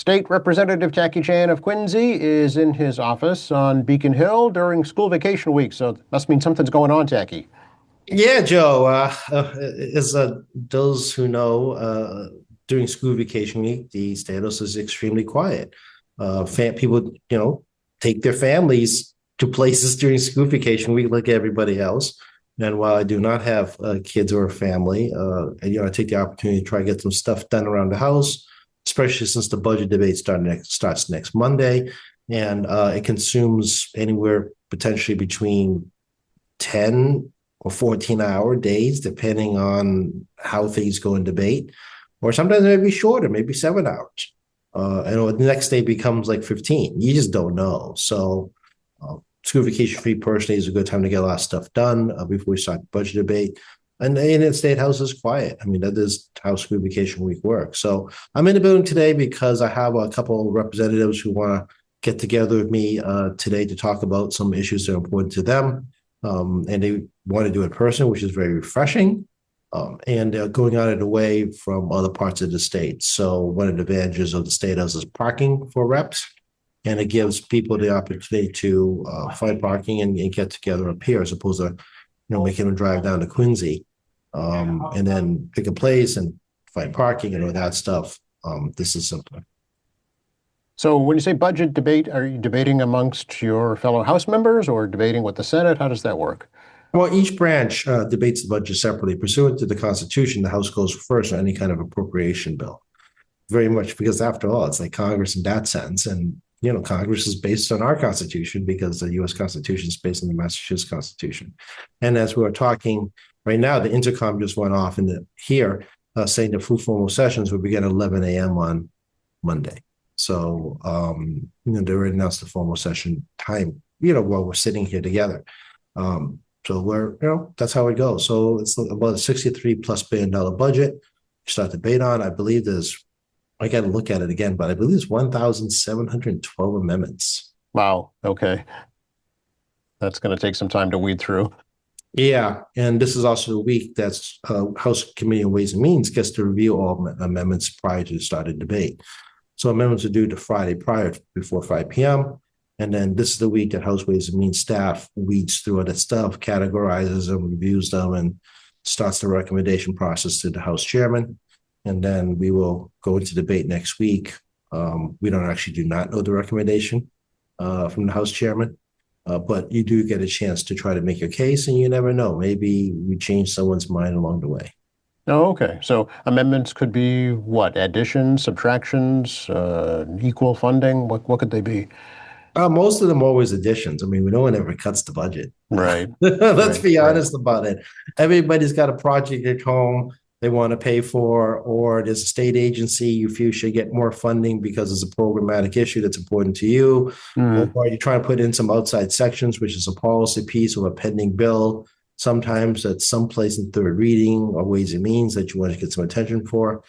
State Representative Tackey Chan of Quincy is in his office on Beacon Hill during school vacation week, so it must mean something's going on, Tackey. Yeah, Joe. As those who know, during school vacation week, the status is extremely quiet. People, take their families to places during school vacation week like everybody else. And while I do not have kids or a family, I take the opportunity to try to get some stuff done around the house, especially since the budget debate starts next Monday, and it consumes anywhere potentially between 10 or 14-hour days, depending on how things go in debate, or sometimes maybe shorter, maybe 7 hours. And the next day becomes like 15. You just don't know. So, school vacation free personally is a good time to get a lot of stuff done before we start the budget debate. And the State House is quiet. I mean, that is how school vacation week works. So I'm in the building today because I have a couple of representatives who want to get together with me today to talk about some issues that are important to them. And they want to do it in person, which is very refreshing. And they're going out of the way from other parts of the state. So one of the advantages of the State House is parking for reps, and it gives people the opportunity to find parking and get together up here, as opposed to making them drive down to Quincy and then pick a place and find parking and all that stuff. This is simpler. So when you say budget debate, are you debating amongst your fellow House members or debating with the Senate? How does that work? Well, each branch debates the budget separately. Pursuant to the Constitution, the House goes first on any kind of appropriation bill. Very much because, after all, it's like Congress in that sense. And, Congress is based on our Constitution because the U.S. Constitution is based on the Massachusetts Constitution. And as we are talking right now, the intercom just went off here saying the full formal sessions will begin at 11 a.m. on Monday. So, they already announced the formal session time, while we're sitting here together. So that's how it goes. So it's about a $63+ billion budget. Start debate on. I believe I got to look at it again, but I believe there's 1,712 amendments. Wow. Okay. That's going to take some time to weed through. Yeah. And this is also the week that's House Committee on Ways and Means gets to review all amendments prior to the start of debate. So amendments are due to Friday before 5 p.m. And then this is the week that House Ways and Means staff weeds through all that stuff, categorizes them, reviews them, and starts the recommendation process to the House chairman. And then we will go into debate next week. We do not know the recommendation from the House chairman, but you do get a chance to try to make your case, and you never know. Maybe we change someone's mind along the way. Oh, okay. So amendments could be what? Additions, subtractions, equal funding? What could they be? Most of them are always additions. I mean, no one ever cuts the budget. Right. Let's be honest about it. Everybody's got a project at home they want to pay for, or there's a state agency you feel should get more funding because it's a programmatic issue that's important to you, or you try to put in some outside sections, which is a policy piece of a pending bill. Sometimes at some place in third reading or Ways and Means that you want to get some attention for.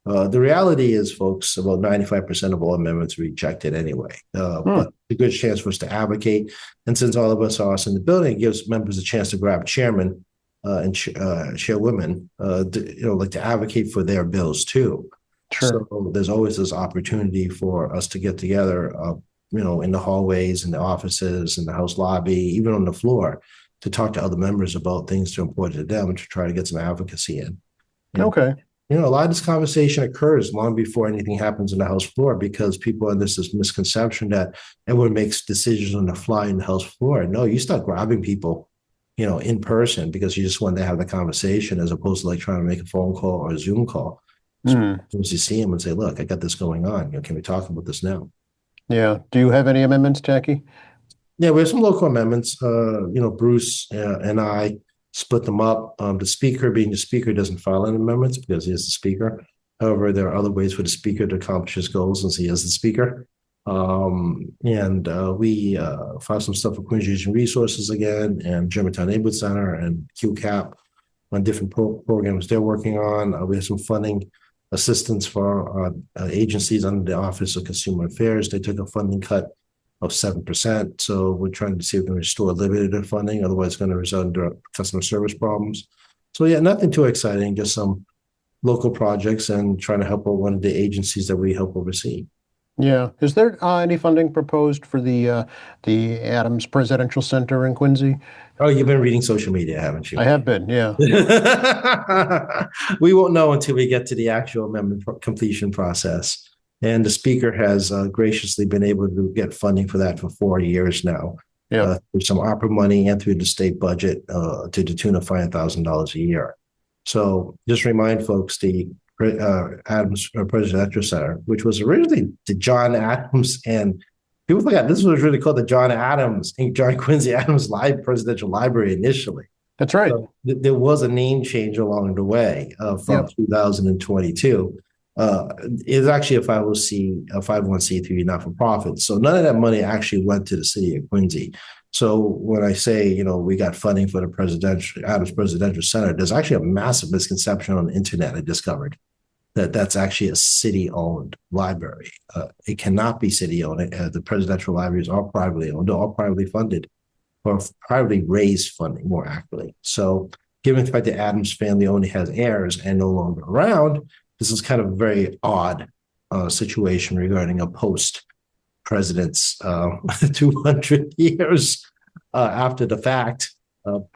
The reality is, folks, about 95% of all amendments are rejected anyway. But a good chance for us to advocate. And since all of us are in the building, it gives members a chance to grab chairman and chairwomen, to advocate for their bills too. Sure. So there's always this opportunity for us to get together, in the hallways, in the offices, in the House lobby, even on the floor, to talk to other members about things that are important to them and to try to get some advocacy in. Okay. A lot of this conversation occurs long before anything happens in the House floor because people have this misconception that everyone makes decisions on the fly in the House floor. No, you start grabbing people, in person because you just want to have the conversation as opposed to like trying to make a phone call or a Zoom call. So as you see them and say, look, I got this going on. Can we talk about this now? Yeah. Do you have any amendments, Tackey? Yeah, we have some local amendments. Bruce and I split them up. The speaker, being the speaker, doesn't file any amendments because he is the speaker. However, there are other ways for the speaker to accomplish his goals since he is the speaker. We filed some stuff for Quincy Region Resources again, and Germantown Neighborhood Center and QCAP on different programs they're working on. We have some funding assistance for agencies under the Office of Consumer Affairs. They took a funding cut of 7%. So we're trying to see if we can restore limited funding. Otherwise, it's going to result in customer service problems. So yeah, nothing too exciting, just some local projects and trying to help out one of the agencies that we help oversee. Yeah. Is there any funding proposed for the Adams Presidential Center in Quincy? Oh, you've been reading social media, haven't I you? have been. Yeah. We won't know until we get to the actual amendment completion process. And the speaker has graciously been able to get funding for that for 4 years now, Yeah. through some opera money and through the state budget, to the tune of $5,000 a year. So just remind folks the Adams Presidential Center, which was originally the John Adams, and people forgot this was really called the John Adams and John Quincy Adams Presidential Library initially. That's right. So there was a name change along the way, from Yep. 2022. It's actually a 501c, a 501c3 not for profit. So none of that money actually went to the city of Quincy. So when I say, we got funding for the Adams Presidential Center, there's actually a massive misconception on the internet I discovered that that's actually a city-owned library. It cannot be city-owned. The presidential libraries are privately owned, they're all privately funded, or privately raised funding, more accurately. So given the fact that Adams family only has heirs and no longer around, this is kind of a very odd situation regarding a post-president's 200 years after the fact,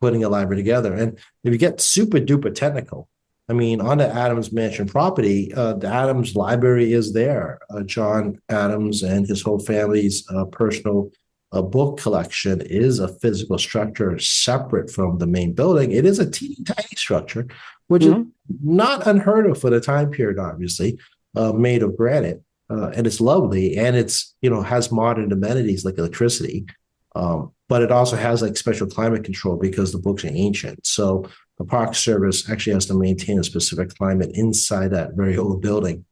putting a library together. And if you get super duper technical, I mean, on the Adams Mansion property, the Adams Library is there. John Adams and his whole family's personal book collection is a physical structure separate from the main building. It is a teeny tiny structure, which is not unheard of for the time period, obviously, made of granite. And it's lovely, and it's, has modern amenities like electricity. But it also has like special climate control because the books are ancient. So the Park Service actually has to maintain a specific climate inside that very old building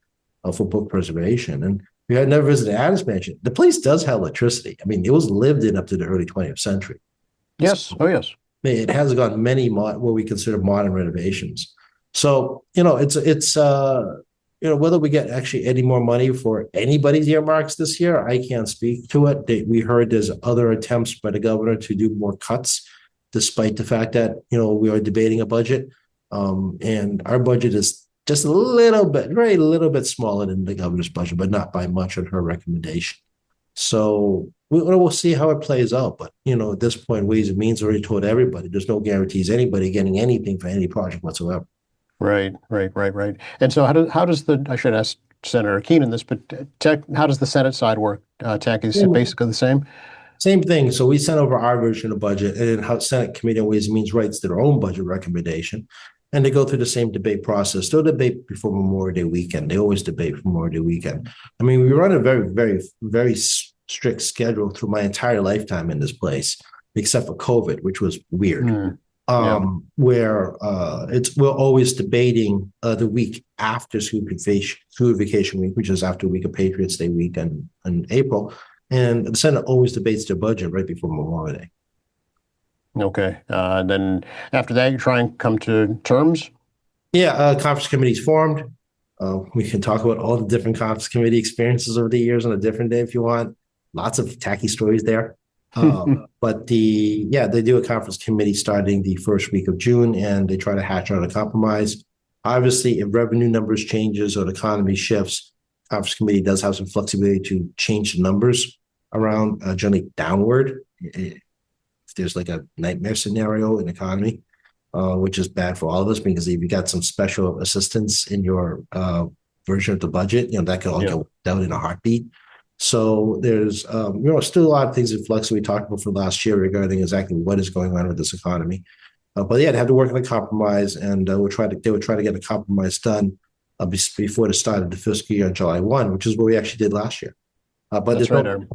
for book preservation. And if you had never visited Adams Mansion, the place does have electricity. I mean, it was lived in up to the early 20th century. Yes. So Oh, yes. it has gone many what we consider modern renovations. So, it's whether we get actually any more money for anybody's earmarks this year, I can't speak to it. We heard there's other attempts by the governor to do more cuts, despite the fact that, we are debating a budget. And our budget is just a little bit, very little bit smaller than the governor's budget, but not by much on her recommendation. So we'll see how it plays out. But, at this point, Ways and Means already told everybody there's no guarantees anybody getting anything for any project whatsoever. Right. And so how does I should ask Senator Keenan this, but how does the Senate side work? Tacky, is it basically the same? Same thing. So we sent over our version of budget, and then House Senate Committee on Ways and Means writes their own budget recommendation, and they go through the same debate process. They'll debate before Memorial Day weekend. They always debate for Memorial Day weekend. I mean, we run a very, very, very strict schedule through my entire lifetime in this place, except for COVID, which was weird. Where we're always debating the week after school vacation week, which is after a week of Patriots Day week in April. And the Senate always debates their budget right before Memorial Day. Okay. Then after that, you try and come to terms? Yeah, conference committee's formed. We can talk about all the different conference committee experiences over the years on a different day if you want. Lots of tacky stories there. But they do a conference committee starting the first week of June, and they try to hatch out a compromise. Obviously, if revenue numbers changes or the economy shifts, conference committee does have some flexibility to change the numbers around, generally downward, if there's like a nightmare scenario in the economy, which is bad for all of us, because if you got some special assistance in your version of the budget, that could all get down in a heartbeat. So there's still a lot of things in flux that we talked about for last year regarding exactly what is going on with this economy. But they have to work on a compromise, and they would try to get a compromise done before the start of the fiscal year on July 1, which is what we actually did last year. But That's right.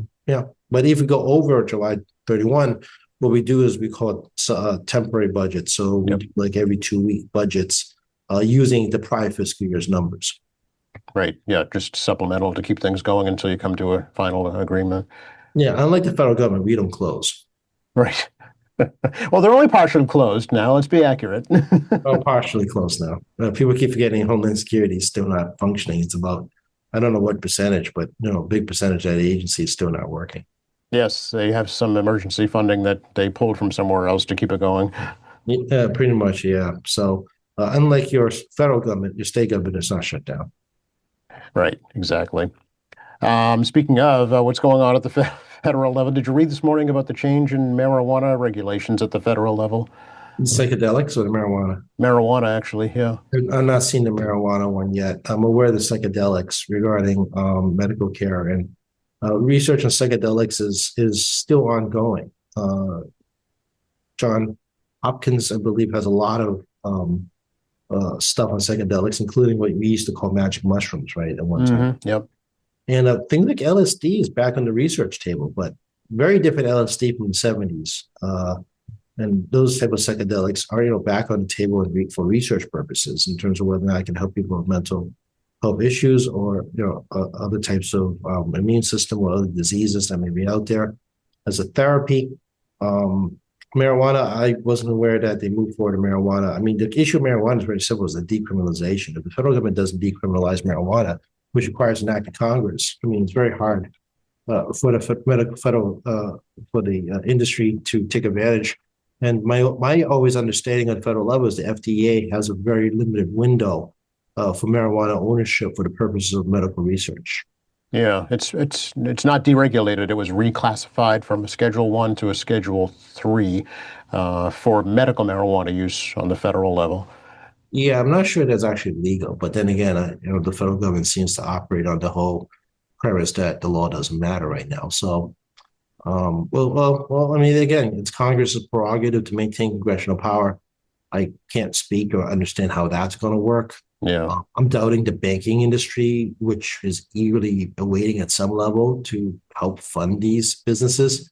But if we go over July 31, what we do is we call it temporary budget. So we do like every 2-week budgets using the prior fiscal year's numbers. Right. Yeah. Just supplemental to keep things going until you come to a final agreement. Yeah. Unlike the federal government, we don't close. Right. Well, they're only partially closed now. Let's be accurate. Partially closed now. People keep forgetting Homeland Security is still not functioning. It's about, I don't know what percentage, but a big percentage of the agency is still not working. Yes, they have some emergency funding that they pulled from somewhere else to keep it going. Yeah, pretty much. Yeah. So unlike your federal government, your state government is not shut down. Right. Exactly. Speaking of what's going on at the federal level, did you read this morning about the change in marijuana regulations at the federal level? Psychedelics or the marijuana? Marijuana, actually, yeah. I'm not seeing the marijuana one yet. I'm aware of the psychedelics regarding medical care, and research on psychedelics is still ongoing. John Hopkins, I believe, has a lot of stuff on psychedelics, including what we used to call magic mushrooms, right? At one time. Yep. And things like LSD is back on the research table, but very different LSD from the 70s. And those type of psychedelics are, back on the table for research purposes in terms of whether or not it can help people with mental health issues or, other types of immune system or other diseases that may be out there as a therapy. Marijuana, I wasn't aware that they moved forward to marijuana. I mean, the issue of marijuana is very simple: it's the decriminalization. If the federal government doesn't decriminalize marijuana, which requires an act of Congress, I mean, it's very hard for the industry to take advantage. And my always understanding at the federal level is the FDA has a very limited window for marijuana ownership for the purposes of medical research. Yeah, it's not deregulated. It was reclassified from a Schedule 1 to a Schedule 3 for medical marijuana use on the federal level. Yeah, I'm not sure that's actually legal, but then again, the federal government seems to operate on the whole premise that the law doesn't matter right now. So, I mean, again, it's Congress's prerogative to maintain congressional power. I can't speak or understand how that's going to work. Yeah. I'm doubting the banking industry, which is eagerly awaiting at some level to help fund these businesses.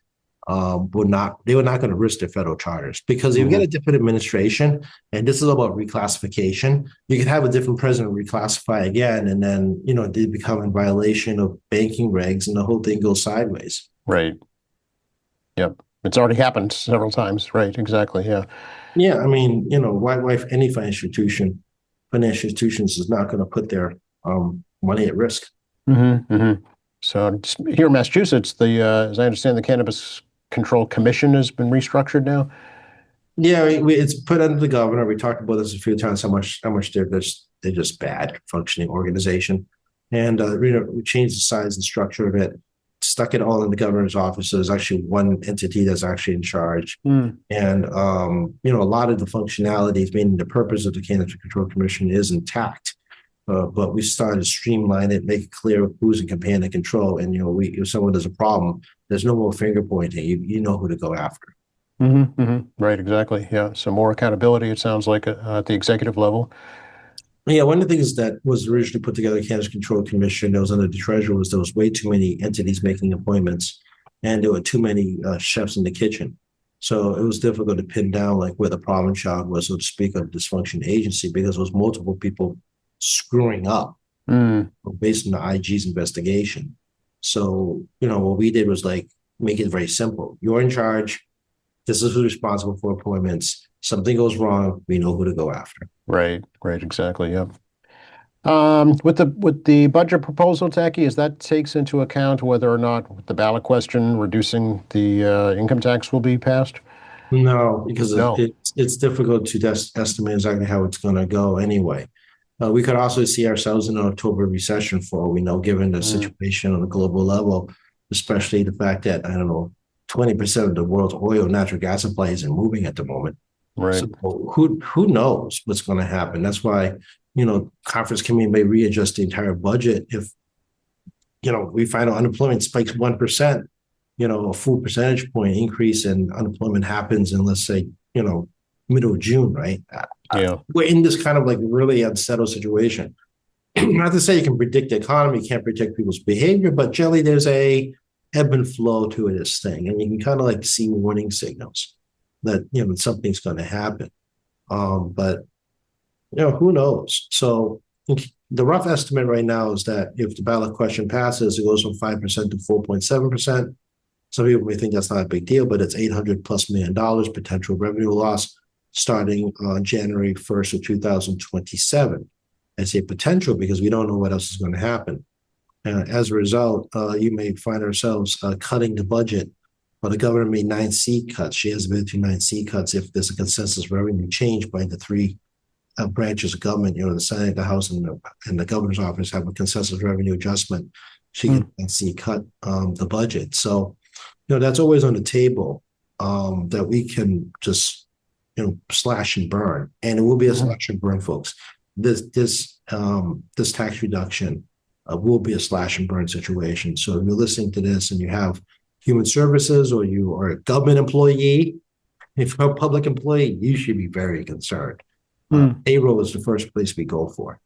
They were not going to risk their federal charters, because if you get a different administration, and this is about reclassification, you can have a different president reclassify again, and then they become in violation of banking regs, and the whole thing goes sideways. Right. Yep. It's already happened several times. Right. Exactly. Yeah. Yeah. I mean, why any financial institutions is not going to put their money at risk. So here in Massachusetts, as I understand, the Cannabis Control Commission has been restructured now. Yeah, it's put under the governor. We talked about this a few times. How much they're just bad functioning organization, and we changed the size and structure of it. Stuck it all in the governor's office. So there's actually one entity that's actually in charge, and a lot of the functionalities, meaning the purpose of the Cannabis Control Commission, is intact. But we started to streamline it, make it clear who's in command and control. And if someone does a problem, there's no more finger pointing. You know who to go after. Right, exactly. Yeah. So more accountability, it sounds like, at the executive level. Yeah, one of the things that was originally put together, Cannabis Control Commission, that was under the treasurer, was there was way too many entities making appointments, and there were too many chefs in the kitchen. So it was difficult to pin down like where the problem child was, so to speak, of dysfunction agency, because there was multiple people screwing up based on the IG's investigation. So, what we did was make it very simple. You're in charge. This is who's responsible for appointments. Something goes wrong, we know who to go after. Right, exactly. Yep. With the budget proposal, Tackey, is that takes into account whether or not the ballot question reducing the income tax will be passed? No, because it's difficult to estimate exactly how it's going to go anyway. We could also see ourselves in an October recession, for all we know, given the situation on a global level, especially the fact that, 20% of the world's oil and natural gas supply isn't moving at the moment. Right. So who knows what's going to happen? That's why, conference committee may readjust the entire budget if, we find unemployment spikes 1%, a full percentage point increase in unemployment happens in, let's say, middle of June, right? Yeah. We're in this kind of really unsettled situation. Not to say you can predict the economy, you can't predict people's behavior, but generally there's a ebb and flow to this thing. And you can kind of see warning signals that, something's going to happen. But, who knows? So the rough estimate right now is that if the ballot question passes, it goes from 5% to 4.7%. Some people may think that's not a big deal, but it's $800+ million potential revenue loss starting on January 1st of 2027. I say potential because we don't know what else is going to happen. As a result, you may find ourselves cutting the budget. Well, the governor made 9 seat cuts. She has ability to 9 seat cuts if there's a consensus revenue change by the 3 branches of government. The Senate, the House, and the governor's office have a consensus revenue adjustment. she can see cut the budget. So, that's always on the table, that we can just, slash and burn, and it will be a Mhm. slash and burn, folks. This tax reduction will be a slash and burn situation. So if you're listening to this and you have human services or you are a government employee, if you're a public employee, you should be very concerned. Mm. Payroll is the first place we go for.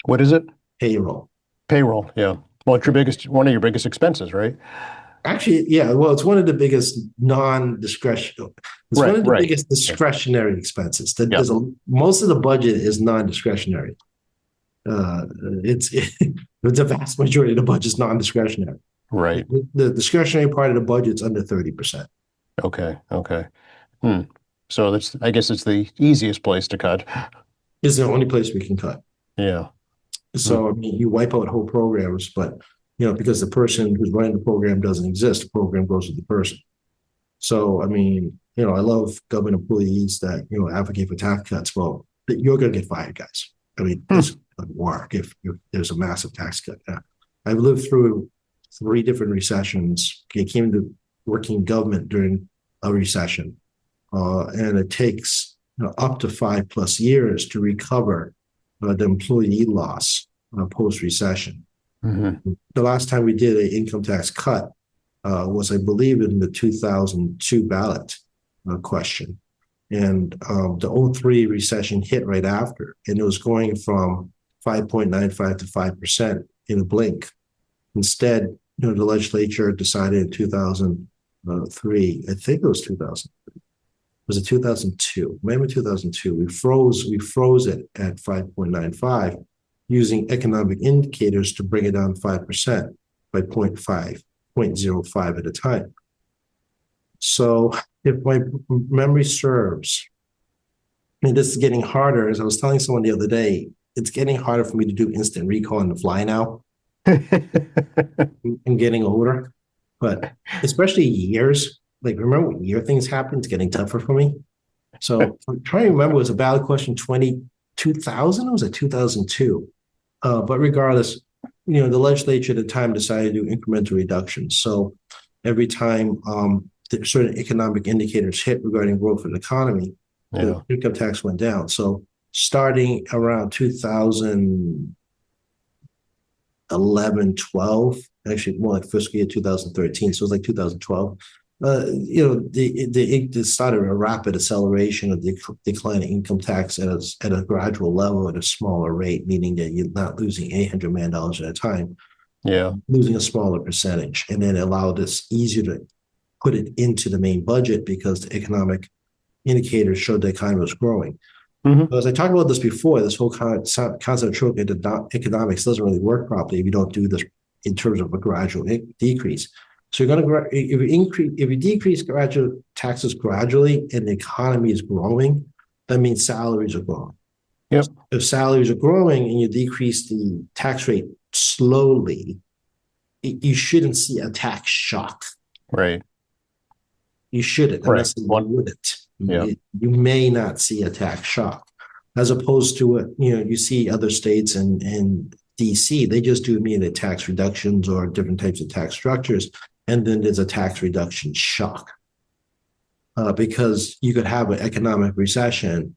What is it? Payroll. Payroll. Yeah. Well, it's one of your biggest expenses, right? Actually, yeah. Well, it's one of the biggest non-discretionary. It's one Right. of the Right. biggest Yeah. discretionary expenses. That Yeah. most of the budget is non-discretionary. It's it's a vast majority of the budget is non-discretionary. Right. The discretionary part of the budget is under 30%. Okay. Okay. Hmm. So I guess it's the easiest place to cut. Is the only place we can cut. Yeah. Hmm. So I mean, you wipe out whole programs, but because the person who's running the program doesn't exist, the program goes with the person. So I mean, I love government employees that advocate for tax cuts. Well, you're going to get fired, guys. I mean, Hmm. this doesn't work if there's a massive tax cut. I've lived through 3 different recessions. I came to working government during a recession, and it takes up to 5+ years to recover the employee loss post recession. Hmm. The last time we did an income tax cut was, I believe, in the 2002 ballot question. And the 2003 recession hit right after, and it was going from 5.95 to 5% in a blink. Instead, the legislature decided in 2003, I think it was 2000. Was it 2002? Maybe 2002. We froze it at 5.95 using economic indicators to bring it down 5% by 0.05 at a time. So if my memory serves, and this is getting harder, as I was telling someone the other day, it's getting harder for me to do instant recall on the fly now. I'm getting older, but especially years, like remember what year things happened, it's getting tougher for me. So I'm trying to remember, it was a ballot question 2000, or was it 2002? But regardless, the legislature at the time decided to do incremental reductions. So every time certain economic indicators hit regarding growth in the economy, the income tax went down. So starting around 2011, 12, actually more like fiscal year 2013. So it was like 2012. It started a rapid acceleration of the decline in income tax at a gradual level at a smaller rate, meaning that you're not losing $800 million at a time, losing a smaller percentage, and then allowed us easier to put it into the main budget because the economic indicators showed the economy was growing. Mm-hmm. As I talked about this before, this whole concept of true economics doesn't really work properly if you don't do this in terms of a gradual decrease. So you're going to if you decrease gradual taxes gradually and the economy is growing, that means salaries are growing. Yep. If salaries are growing and you decrease the tax rate slowly, you shouldn't see a tax shock. Right. You shouldn't, unless you wouldn't. Yeah. You may not see a tax shock, as opposed to what you see other states and DC. They just do immediate tax reductions or different types of tax structures, and then there's a tax reduction shock because you could have an economic recession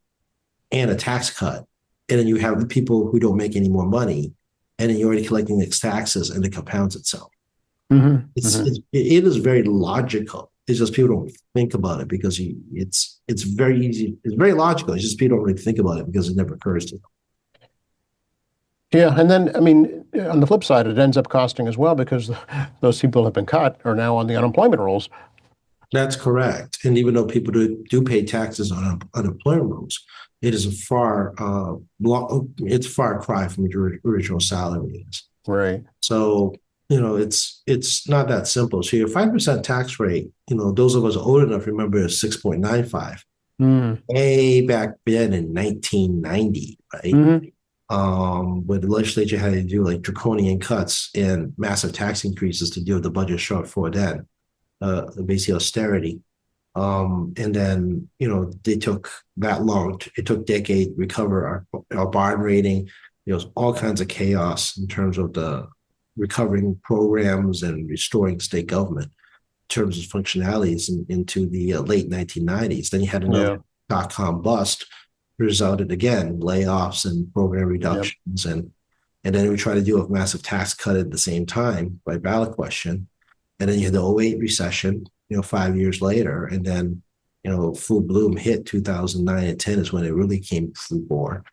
and a tax cut, and then you have the people who don't make any more money, and then you're already collecting its taxes, and it compounds itself. Mm-hmm. It is very logical. It's just people don't think about it because it's very easy. It's very logical. It's just people don't really think about it because it never occurs to them. Yeah, and then I mean, on the flip side, it ends up costing as well because those people who have been cut are now on the unemployment rolls. That's correct. And even though people do pay taxes on unemployment rolls, it is it's far cry from your original salary is. Right. So it's not that simple. So your 5% tax rate, those of us old enough remember is 6.95. Way back then in 1990, right? Mm-hmm. Where the legislature had to do like draconian cuts and massive tax increases to deal with the budget shortfall then, basically austerity. And then, they took that long. It took decades to recover our bond rating. There was all kinds of chaos in terms of the recovering programs and restoring state government in terms of functionalities into the late 1990s. Then you had another Yeah. dot-com bust, resulted again layoffs and program Yep. reductions, and then we tried to do a massive tax cut at the same time by ballot question, and then you had the '08 recession, 5 years later, and then full bloom hit 2009 and 10 is when it really came full bore.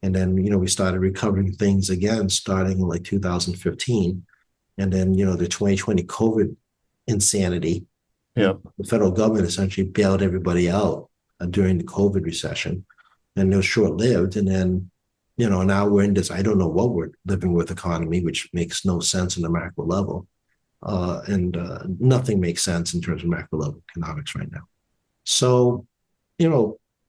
And then, we started recovering things again starting in like 2015. And then, the 2020 COVID insanity. Yep. The federal government essentially bailed everybody out during the COVID recession. And it was short lived. And then, now we're in this, I don't know what we're living with economy, which makes no sense on the macro level. And nothing makes sense in terms of macro level economics right now. So,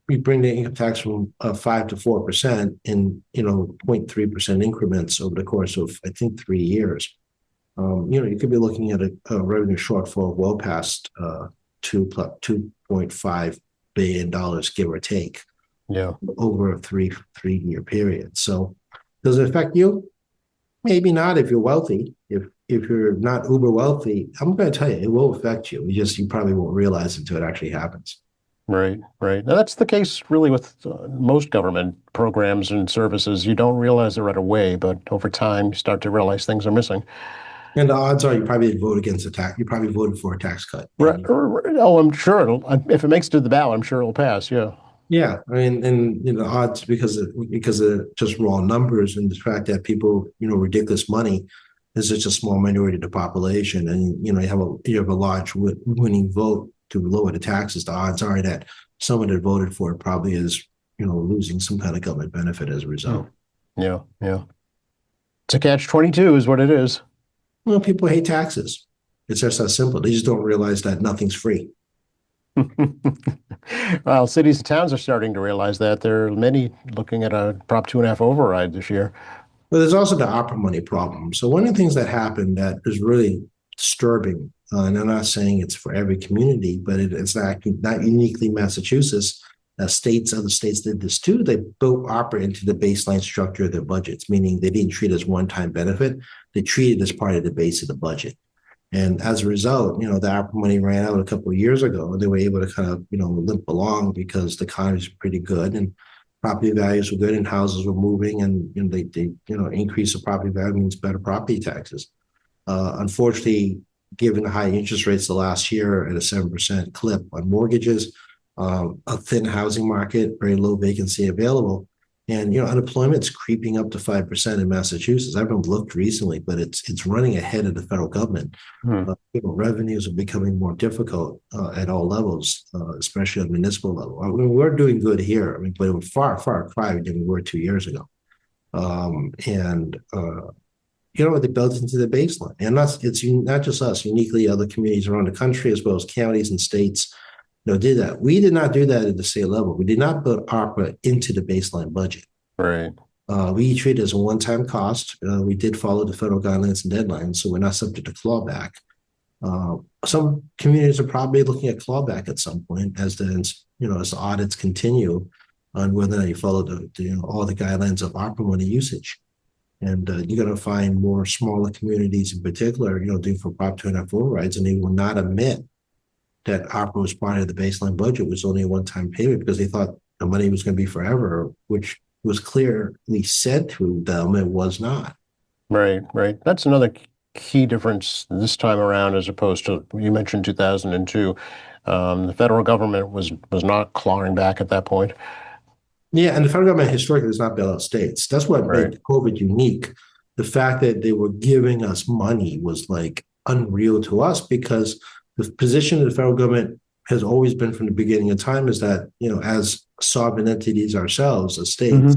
we bring the income tax from 5 to 4% in 0.3% increments over the course of, I think, 3 years. You could be looking at a revenue shortfall of well past $2.5 billion, give or take, Yeah. over a three-year period. So, does it affect you? Maybe not if you're wealthy. If you're not uber wealthy, I'm going to tell you, it will affect you. You probably won't realize until it actually happens. Right, right. Now, that's the case really with most government programs and services. You don't realize it right away, but over time, you start to realize things are missing. And the odds are you probably vote against a tax. You probably voted for a tax cut. Oh, I'm sure if it makes it to the ballot, I'm sure it'll pass. Yeah. Yeah, I mean, and the odds because of just raw numbers and the fact that people ridiculous money is such a small minority of the population, and you have a large winning vote to lower the taxes. The odds are that someone that voted for it probably is losing some kind of government benefit as a result. Yeah, yeah. It's a catch-22 is what it is. Well, people hate taxes. It's just that simple. They just don't realize that nothing's free. Well, cities and towns are starting to realize that. There are many looking at a Prop 2.5 override this year. But there's also the opera money problem. So one of the things that happened that is really disturbing, and I'm not saying it's for every community, but it's not uniquely Massachusetts. Other states did this too. They built opera into the baseline structure of their budgets, meaning they didn't treat it as one-time benefit. They treated it as part of the base of the budget. And as a result, the opera money ran out a couple of years ago, and they were able to kind of, limp along because the economy was pretty good and property values were good and houses were moving, and they increase the property value means better property taxes. Unfortunately, given the high interest rates the last year at a 7% clip on mortgages, a thin housing market, very low vacancy available, and unemployment's creeping up to 5% in Massachusetts. I haven't looked recently, but it's running ahead of the federal government. Revenues are becoming more difficult at all levels, especially at the municipal level. I mean, we're doing good here, but we're far, far cry than we were 2 years ago. They built into the baseline, and it's not just us. Uniquely, other communities around the country, as well as counties and states, did that. We did not do that at the state level. We did not put ARPA into the baseline budget. Right. We treat it as a one-time cost. We did follow the federal guidelines and deadlines, so we're not subject to clawback. Some communities are probably looking at clawback at some point as the audits continue on whether or not you follow all the guidelines of ARPA money usage. And you're going to find more smaller communities in particular, doing for Prop 2.5 overrides, and they will not admit that ARPA was part of the baseline budget, was only a one-time payment because they thought the money was going to be forever, which was clearly said to them it was not. Right, right. That's another key difference this time around as opposed to, you mentioned 2002. The federal government was not clawing back at that point. Yeah, and the federal government historically does not bail out states. That's what made COVID unique. The fact that they were giving us money was like unreal to us because the position of the federal government has always been from the beginning of time is that, as sovereign entities ourselves, as states,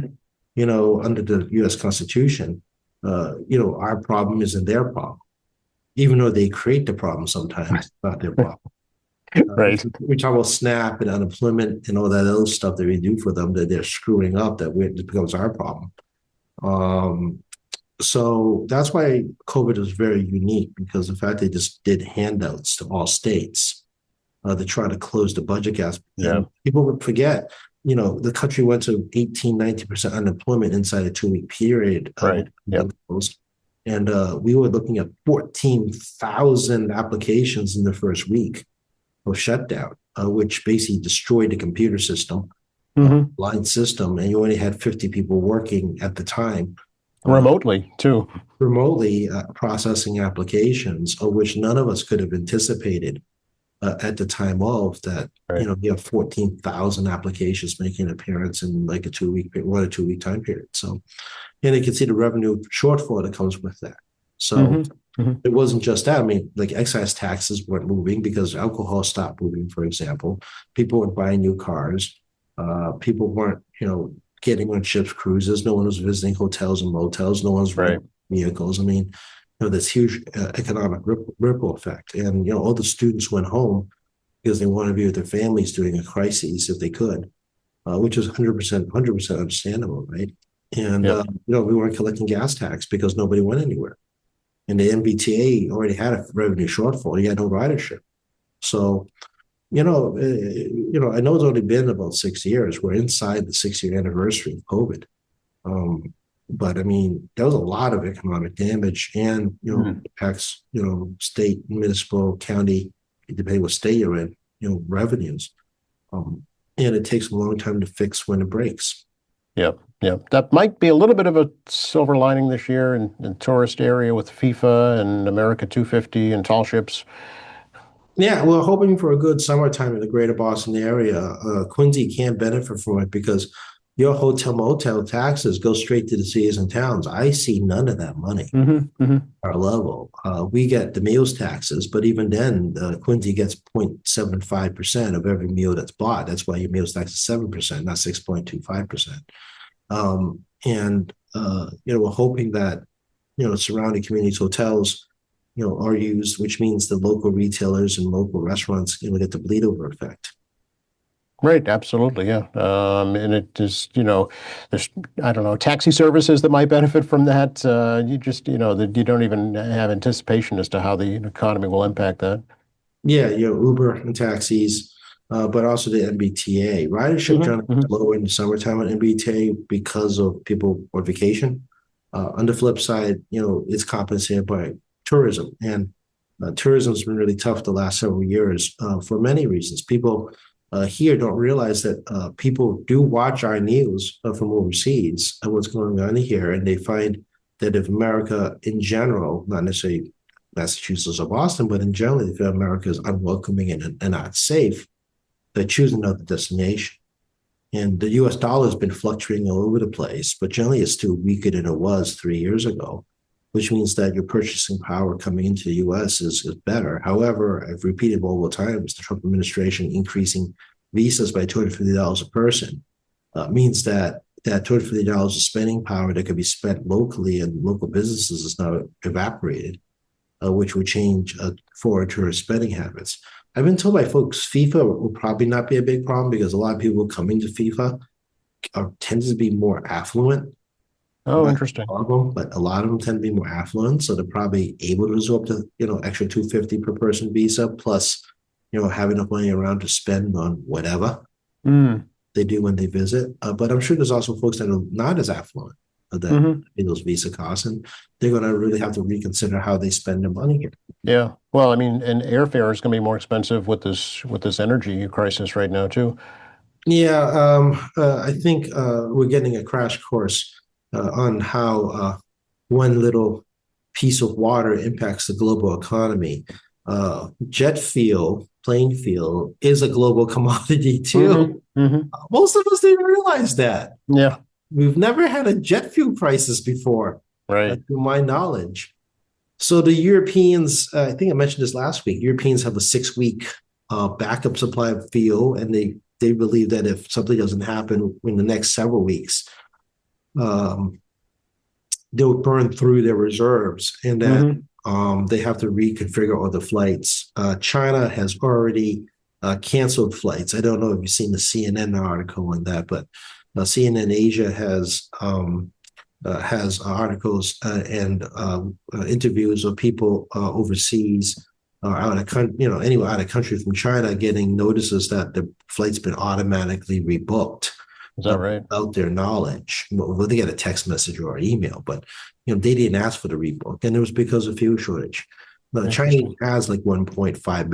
under the U.S. Constitution, our problem isn't their problem, even though they create the problem sometimes, it's not their problem. Right. We talk about SNAP and unemployment and all that other stuff that we do for them that they're screwing up, it becomes our problem. So that's why COVID is very unique, because the fact they just did handouts to all states to try to close the budget gap. Yeah. People would forget, the country went to 18, 19% unemployment inside a 2-week period. Right. Yep. And we were looking at 14,000 applications in the first week of shutdown, which basically destroyed the computer system, Hmm. line system, and you only had 50 people working at the time Remotely too. remotely processing applications, of which none of us could have anticipated at the time of that. Right. You have 14,000 applications making an appearance in like a 2 week, 1 or 2 week time period. So, and you can see the revenue shortfall that comes with that. So Hmm. Hmm. it wasn't just that. I mean, like excise taxes weren't moving because alcohol stopped moving, for example. People weren't buying new cars. People weren't, getting on ships, cruises. No one was visiting hotels and motels. No one's Right. renting vehicles. I mean, this huge economic ripple effect. And, all the students went home because they wanted to be with their families during a crisis if they could, which is 100% understandable, right? And, Yep. we weren't collecting gas tax because nobody went anywhere. And the MBTA already had a revenue shortfall. You had no ridership. So, I know it's only been about 6 years. We're inside the 6 year anniversary of COVID. Um, but I mean, there was a lot of economic damage and, Mm. impacts, state, municipal, county, depending what state you're in, revenues. Um, and it takes a long time to fix when it breaks. Yep. Yep. That might be a little bit of a silver lining this year in tourist area with FIFA and America 250 and tall ships. Yeah, we're hoping for a good summertime in the greater Boston area. Quincy can't benefit from it because your hotel motel taxes go straight to the cities and towns. I see none of that money Hmm. Hmm. at our level. We get the meals taxes, but even then, Quincy gets 0.75% of every meal that's bought. That's why your meals tax is 7%, not 6.25%. And we're hoping that surrounding communities, hotels, are used, which means the local retailers and local restaurants get the bleed over effect. Right. Absolutely. Yeah. And it is, there's, I don't know, taxi services that might benefit from that. You just, that you don't even have anticipation as to how the economy will impact that. Yeah, Uber and taxis, but also the MBTA. Ridership Hmm. generally Hmm. lower in the summertime on MBTA because of people on vacation. On the flip side, it's compensated by tourism, and tourism has been really tough the last several years for many reasons. People here don't realize that people do watch our news from overseas and what's going on here, and they find that if America in general, not necessarily Massachusetts or Boston, but in general, if America is unwelcoming and not safe, they choose another destination. And the US dollar has been fluctuating all over the place, but generally it's still weaker than it was 3 years ago, which means that your purchasing power coming into the US is better. However, I've repeated multiple times, the Trump administration increasing visas by $250 a person means that $250 of spending power that could be spent locally and local businesses is now evaporated, which would change foreign tourist spending habits. I've been told by folks FIFA will probably not be a big problem because a lot of people coming to FIFA tend to be more affluent. Oh, Not interesting. all of them, but a lot of them tend to be more affluent, so they're probably able to absorb the extra 250 per person visa plus have enough money around to spend on whatever Mm. they do when they visit. But I'm sure there's also folks that are not as affluent that Hmm. pay those visa costs, and they're going to really have to reconsider how they spend their money here. Yeah. Well, I mean, and airfare is going to be more expensive with this energy crisis right now too. Yeah, I think we're getting a crash course on how one little piece of water impacts the global economy. Jet fuel, plane fuel, is a global commodity Hmm. too. Hmm. Most of us didn't realize that. Yeah. We've never had a jet fuel crisis before, Right. to my knowledge. So the Europeans, I think I mentioned this last week. Europeans have a 6 week backup supply of fuel, and they believe that if something doesn't happen in the next several weeks, um, they'll burn through their reserves, and that Hmm. they have to reconfigure all the flights. China has already canceled flights. I don't know if you've seen the CNN article on that, but CNN Asia has articles and interviews of people overseas out of country, anywhere out of country from China, getting notices that the flight's been automatically rebooked Is that right? about their knowledge. Well, they get a text message or an email, but they didn't ask for the rebook, and it was because of fuel shortage. The Chinese Interesting. has like $1.5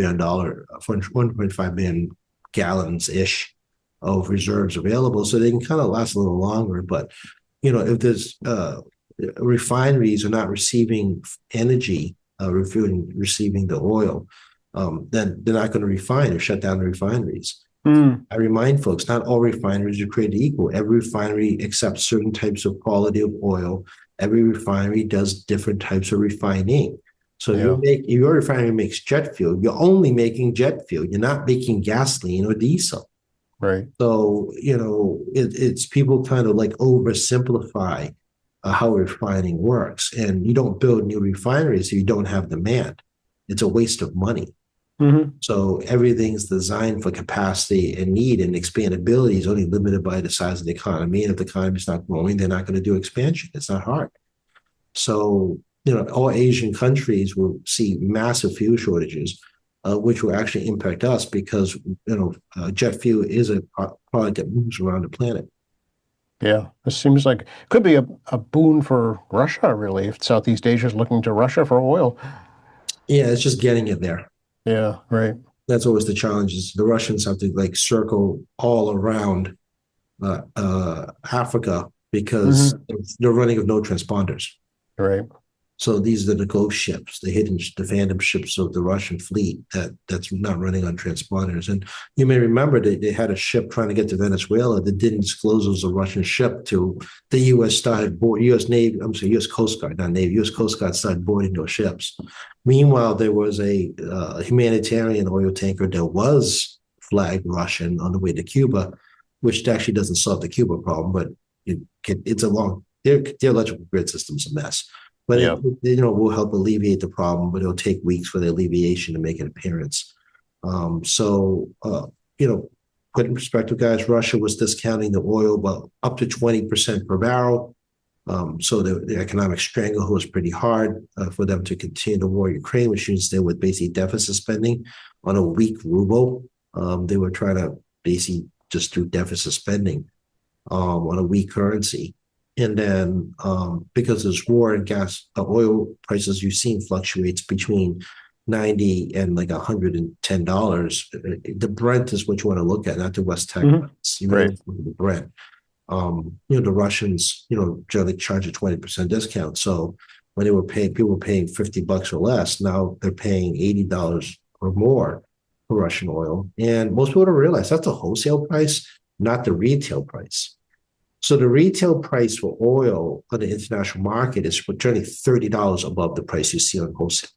billion gallons ish of reserves available, so they can kind of last a little longer. But if there's refineries are not receiving energy, receiving the oil, then they're not going to refine or shut down the refineries. Mm, I remind folks, not all refineries are created equal. Every refinery accepts certain types of quality of oil. Every refinery does different types of refining. So yeah, if your refinery makes jet fuel, you're only making jet fuel. You're not making gasoline or diesel. right. So, it's people kind of like oversimplify how refining works. And you don't build new refineries if you don't have demand. It's a waste of money. Hmm. So everything's designed for capacity and need, and expandability is only limited by the size of the economy. And if the economy's not growing, they're not going to do expansion. It's not hard. So, all Asian countries will see massive fuel shortages, which will actually impact us because, jet fuel is a product that moves around the planet. Yeah, this seems like could be a boon for Russia, really, if Southeast Asia is looking to Russia for oil. Yeah, it's just getting it there. Yeah, right. That's always the challenge is the Russians have to like circle all around Africa because Hmm. they're running with no transponders. Right. So these are the ghost ships, the phantom ships of the Russian fleet that's not running on transponders. And you may remember that they had a ship trying to get to Venezuela that didn't disclose it was a Russian ship till the U.S. started U.S. Navy, I'm sorry, U.S. Coast Guard, not Navy, U.S. Coast Guard started boarding those ships. Meanwhile, there was a humanitarian oil tanker that was flagged Russian on the way to Cuba, which actually doesn't solve the Cuba problem, but it's a long, their electrical grid system's a mess. But Yeah. will help alleviate the problem, but it'll take weeks for the alleviation to make an appearance. So, put in perspective, guys, Russia was discounting the oil well up to 20% per barrel. So the economic stranglehold was pretty hard for them to continue the war in Ukraine, which means they would basically deficit spending on a weak ruble. They were trying to basically just do deficit spending on a weak currency. And then because there's war and oil prices, you've seen fluctuates between 90 and like $110. The Brent is what you want to look at, not the West Hmm. Texas. You really Right. look at the Brent. The Russians, generally charge a 20% discount. So when people were paying $50 or less, now they're paying $80 or more for Russian oil. And most people don't realize that's a wholesale price, not the retail price. So the retail price for oil on the international market is generally $30 above the price you see on wholesale.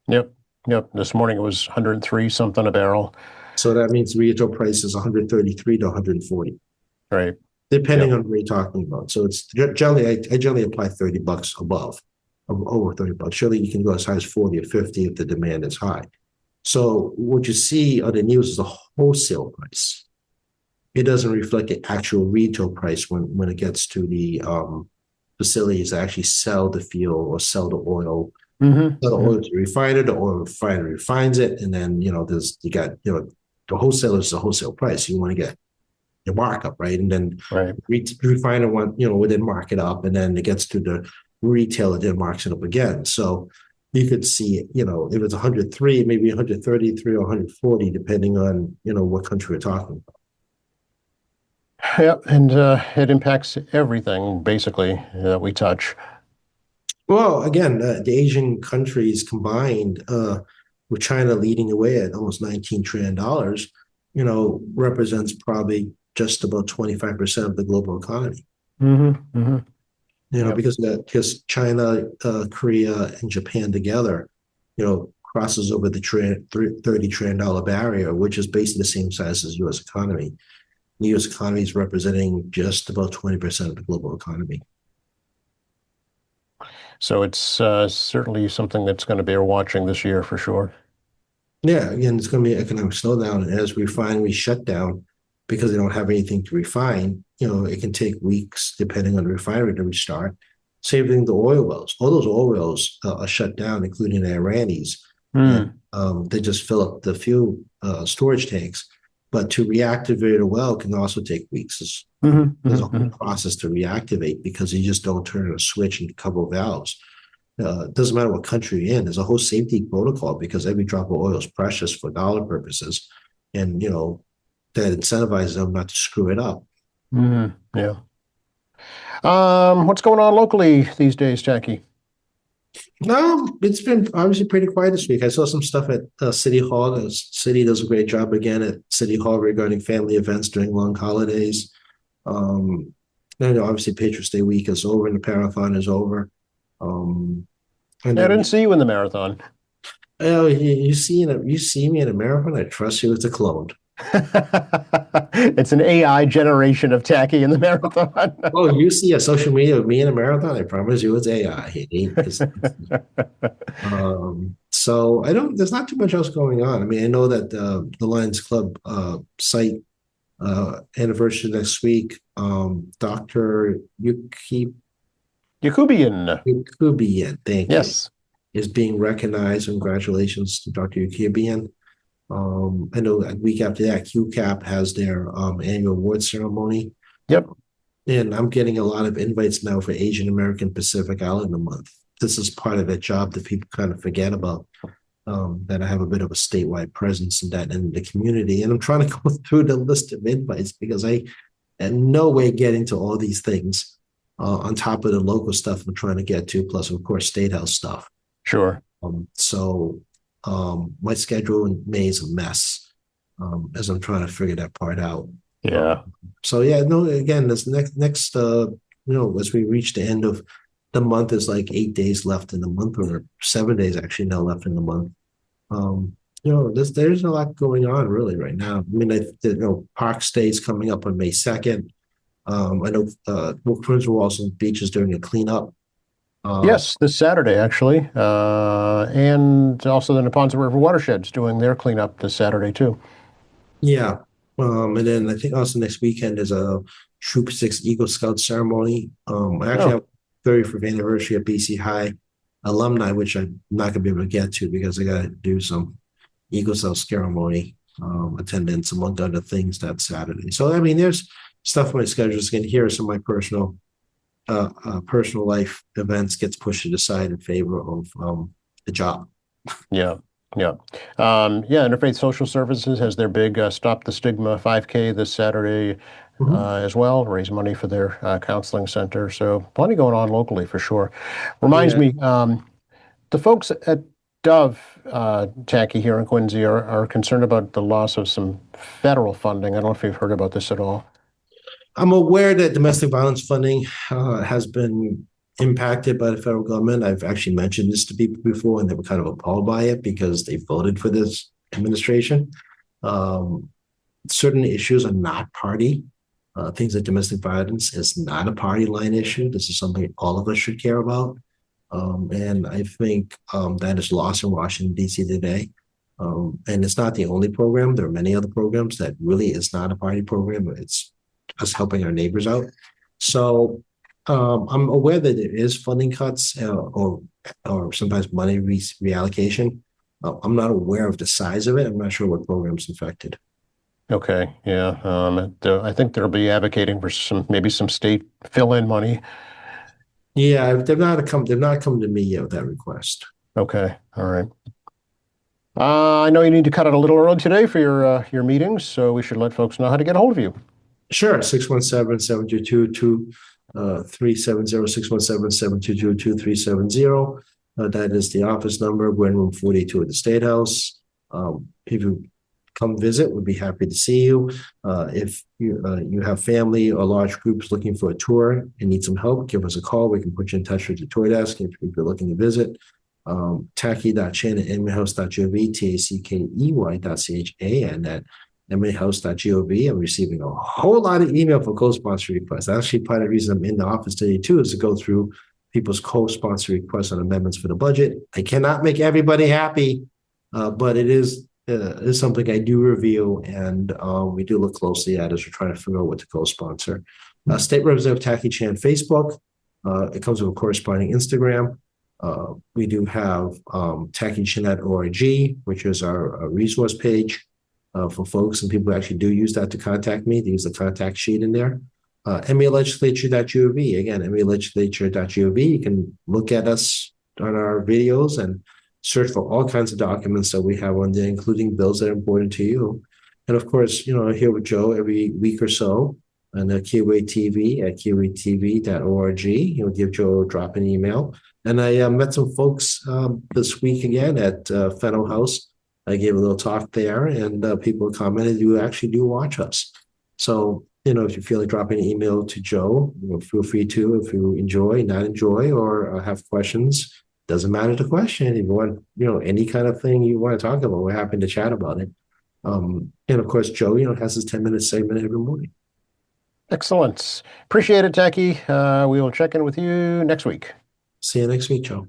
Yep. Yep. This morning it was 103 something a barrel. So that means the retail price is 133 to 140, Right. depending Yep. on what you're talking about. So it's generally, I generally apply $30 above, over $30. Surely you can go as high as 40 or 50 if the demand is high. So what you see on the news is the wholesale price. It doesn't reflect the actual retail price when it gets to the facilities that actually sell the fuel or sell the oil. Hmm. Sell the Hmm. oil to the refiner, the oil refinery refines it, and then the wholesaler is the wholesale price. You want to get your markup, right? And then Right. refiner would then mark it up, and then it gets to the retailer, then marks it up again. So you could see, if it's 103, maybe 133 or 140, depending on what country we're talking about. Yep. And it impacts everything basically that we touch. Well, again, the Asian countries combined, with China leading the way at almost $19 trillion, represents probably just about 25% of the global economy. Hmm. Hmm. Yep. Because China, Korea, and Japan together, crosses over the $30 trillion barrier, which is basically the same size as the U.S. economy. The U.S. economy is representing just about 20% of the global economy. So it's certainly something that's going to bear watching this year for sure. Yeah, again, it's going to be an economic slowdown. And as refineries shut down because they don't have anything to refine, it can take weeks, depending on the refinery, to restart. Same thing, the oil wells. All those oil wells are shut down, including the Iranis. And Mm. they just fill up the fuel storage tanks. but to reactivate a well can also take weeks. There's a whole process to reactivate because you just don't turn a switch and a couple of valves. It doesn't matter what country you're in. There's a whole safety protocol because every drop of oil is precious for dollar purposes, and that incentivizes them not to screw it up. Yeah. What's going on locally these days, Tackey? No, it's been obviously pretty quiet this week. I saw some stuff at City Hall. The city does a great job again at City Hall regarding family events during long holidays. Um, and obviously Patriots Day week is over and the marathon is over. And Yeah, I then didn't see you in the marathon. you see me in a marathon. I trust you. It's a clone. It's an AI generation of Tackey in the marathon. Oh, you see a social media of me in a marathon? I promise you, it's AI. So I don't. There's not too much else going on. I mean, I know that the Lions Club site anniversary next week. Doctor Yakubian. Yukubian, thank you, Yes. is being recognized. Congratulations to Dr. Yukubian. I know a week after that, QCAP has their annual award ceremony. Yep. And I'm getting a lot of invites now for Asian American Pacific Islander Month. This is part of that job that people kind of forget about. That I have a bit of a statewide presence in that in the community. And I'm trying to go through the list of invites because I in no way get into all these things on top of the local stuff I'm trying to get to, plus, of course, State House stuff. Sure. My schedule in May is a mess as I'm trying to figure that part out. Yeah. Again, this next as we reach the end of the month, is like 8 days left in the month, or 7 days actually now left in the month. There's a lot going on really right now. I mean, Park Stay's coming up on May 2nd. I know Prince Wilson Beach is doing a cleanup. Yes, this Saturday, actually. And also the Neponset River Watershed's doing their cleanup this Saturday, too. Yeah. And then I think also next weekend is a Troop 6 Eagle Scout ceremony. I actually have 35th anniversary of BC High alumni, which I'm not going to be able to get to because I got to do some Eagle Scout ceremony attendance, among other things, that Saturday. So, I mean, there's stuff on my schedule. Again, here are some of my personal life events gets pushed to the side in favor of the job. Yeah. Yeah. Interfaith Social Services has their big Stop the Stigma 5K this Saturday as well, raise money for their counseling center. So plenty going on locally for sure. Reminds me, the folks at Dove, Tackey here in Quincy are concerned about the loss of some federal funding. I don't know if you've heard about this at all. I'm aware that domestic violence funding has been impacted by the federal government. I've actually mentioned this to people before, and they were kind of appalled by it because they voted for this administration. Certain issues are not party. Things like domestic violence is not a party line issue. This is something all of us should care about. And I think that is lost in Washington, D.C. today. And it's not the only program. There are many other programs that really is not a party program. It's us helping our neighbors out. So I'm aware that there is funding cuts or sometimes money reallocation. I'm not aware of the size of it. I'm not sure what program's affected. Okay, yeah. I think they'll be advocating for maybe some state fill-in money. Yeah, they've not come to me yet with that request. Okay, all right. I know you need to cut it a little early today for your meetings, so we should let folks know how to get a hold of you. Sure, 617-722-2370, 617-722-2370. That is the office number. We're in room 42 at the State House. If you come visit, we'd be happy to see you. If you have family or large groups looking for a tour and need some help, give us a call. We can put you in touch with the tour desk if you're looking to visit. Tackey.Chan at emeryhouse.gov, tackey.chan at emeryhouse.gov. I'm receiving a whole lot of email for co-sponsor requests. Actually, part of the reason I'm in the office today, too, is to go through people's co-sponsor requests on amendments for the budget. I cannot make everybody happy, but it is something I do review, and we do look closely at as we're trying to figure out what to co-sponsor. State Representative Tackey Chan Facebook. It comes with a corresponding Instagram. We do have Tackey Chan.org, which is our resource page. for folks, and people actually do use that to contact me. They use the contact sheet in there. MAlegislature.gov. Again, MAlegislature.gov. You can look at us on our videos and search for all kinds of documents that we have on there, including bills that are important to you. And of course, I'm here with Joe every week or so on the Kiwi TV at kiwitv.org. Give Joe a drop an email. And I met some folks this week again at Fennel House. I gave a little talk there, and people commented you actually do watch us. So, if you feel like dropping an email to Joe, feel free to, if you enjoy, not enjoy, or have questions. Doesn't matter the question. If you want, any kind of thing you want to talk about, we're happy to chat about it. And of course, Joe, has his 10-minute segment every morning. Excellent. Appreciate it, Tackey. We will check in with you next week. See you next week, Joe.